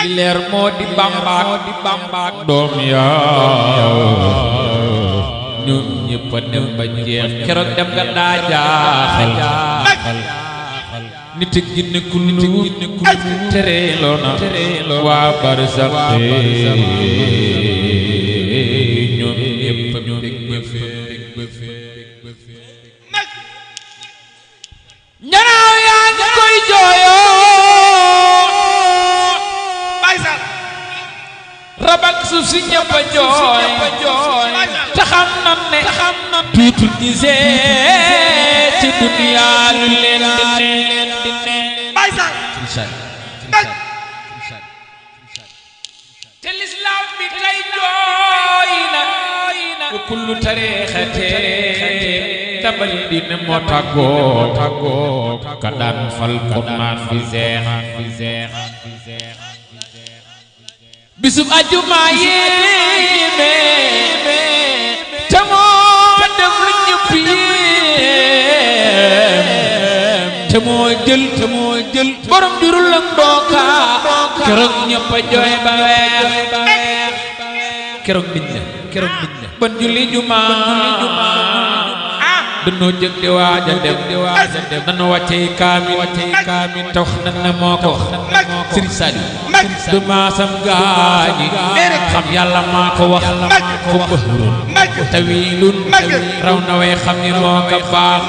li leer moo di bambaak doom yaa ñoom ñëpp a dem ba jeex keroog dem nga daa jaaxal nit ak jinne kullu tereeloo na waa barsax ñoom ñëpp a bég ba fee ñanaaw yaa ngi koy jooyoo baysal rabak suuf si ñëpp a jooy te xam nan ne tuuti gisee ci duniyaa lu leen di ne baysal te lislaam bi tey jooy na wa kullu tariixate tabal dina moo tàggoo ka daan fal ko naan fi seex bisub ajuma yéeme te moo def lu ñëpp yéem te moo jël borom jurul ak ndooka keroog ñëpp a jooy ba weex keroog nit ña ban julli juma danoo jëg di waaja dem dana wàccee kaamil tax na ne moo ko Sëriñ Saliou du maasam gaañi xam yàlla maa ko wax ko bëhrun tawilun raw na way xam ni moo ko baax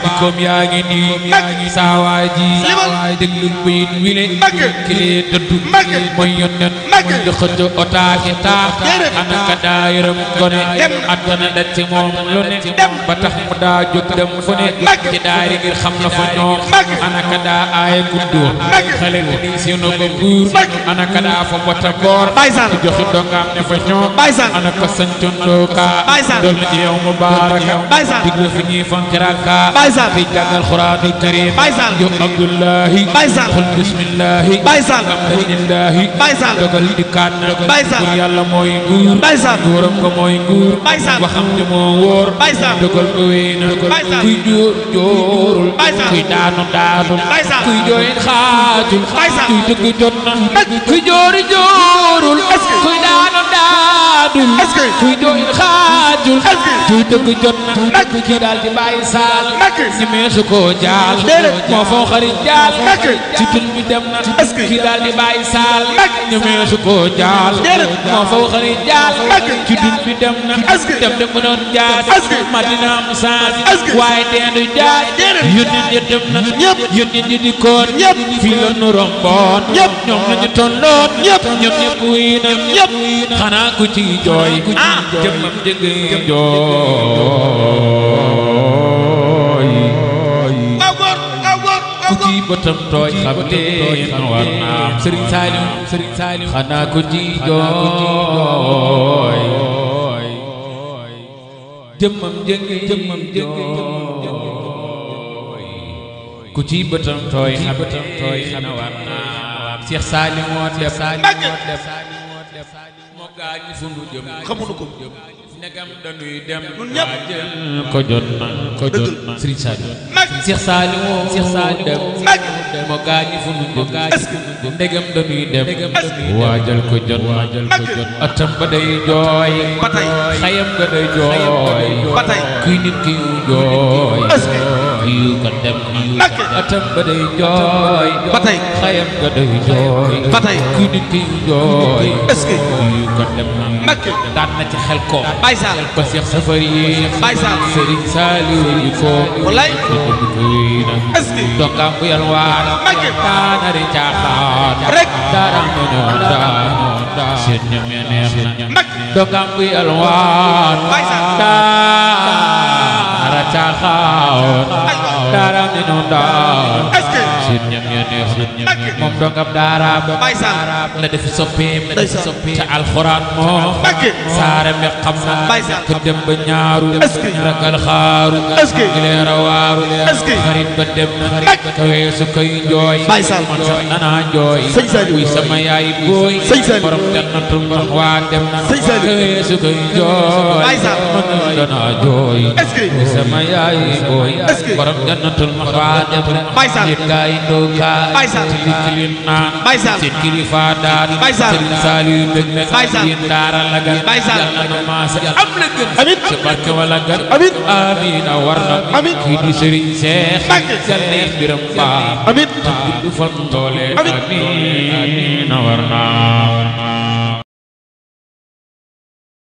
dikkoom yaa ngi nii saawaa ji déglul bayit wile kilee dëddu mooy yónneen mooy doxato otaaki taax anaka daa yërëm gone attana da ci moom lu ne ba tax mu daa jóg dem fu ne ci daari ngir xam na fa ñoom anaka daa aaye guddoo xale ko nii seenu ba buur anaka daa fa bota boor di joxi dongaam ne fa ñoom anaka sancoon dooka dool na ci yow mubaaraka diglu fi ñuy fonkiraka fi jàngal xuraanul karim yo abdullahi xul bismillahi alhamdulillahi dogal di kaan na pour yàlla mooy nguur nguuram ko mooy nguur waxam di moo wóor dogal ko wéy na kuy jóor jóorul kuy daanu daanul kuy jooyin xaajul kuy dëgg jot na kuy joori joorul kuy daanu daanul kuy jooyin xaajul kuy dëgg jot na kii daal di bàyyi saal ñi meesu koo jaal moo foo xarit jaal ci tun bi dem na kii daal di bàyyi saal ñi meesu koo jaal moo foo xarit jaal ci tun bi dem na dem de mënoon jaal madina am saal waaye deendu jaay yónneen ya dem na yónneen ya di koon fii la nu romboon ñoom la ñu tolloon ñoom ñëpp wuy na xanaa ku ci jooy jëmmam jëgg jooy ku ci bëtam tooy xam leen war naa Sëriñ Saliou xanaa ku ci jooy jëmmam jëgg ku ci bëtam tooy xam war naa Cheikh Saliou moo def moo gaañu fu nu jëm xamuñu ko negam dañuy dem ñun ñëpp ko jot na Sëriñ Saliou Cheikh Saliou dem moo gaañu fu nu jëm ndegam dañuy dem waajal ko jot atam ba day jooy xayam ba day jooy kuy nit ki jooy yu ko dem atam ba day jooy xayam ba day jooy kuy nit ki jooy yu ko dem daan na ci xel ko ko Cheikh Safari Sëriñ Saliou yi ko dongaam bu yalwaan daana ri caaxaan dara mënoon daan seen ñam ya neex na dongaam bu yalwaan daara caaxaan dara mënoon daan seen ñam ya neex na moom dongam daara la def soppeem ca alxuraan moo saare mi xam na ko dem ba ñaaru ragal xaaru gileer a waaru xarit ba dem na ka weesu koy jooy man sax nanaa jooy wuy sama yaay booy borom jannatu mbax waa dem na ka weesu koy jooy man danaa jooy wuy sama yaay booy borom jannatul maxwa dem Baysal yéen gaa yi ndooka Baysal kilin naan Baysal seen kilifa daan Baysal Sëriñ Saaliyu bëgg na Baysal yéen daara la gan Baysal yàlla na maase am la gën amiin ci barke wala gan amiin amiin a war na amiin kii di Sëriñ Seex Mbàkke yal neex biram baa amiin du fan doole amiin a war na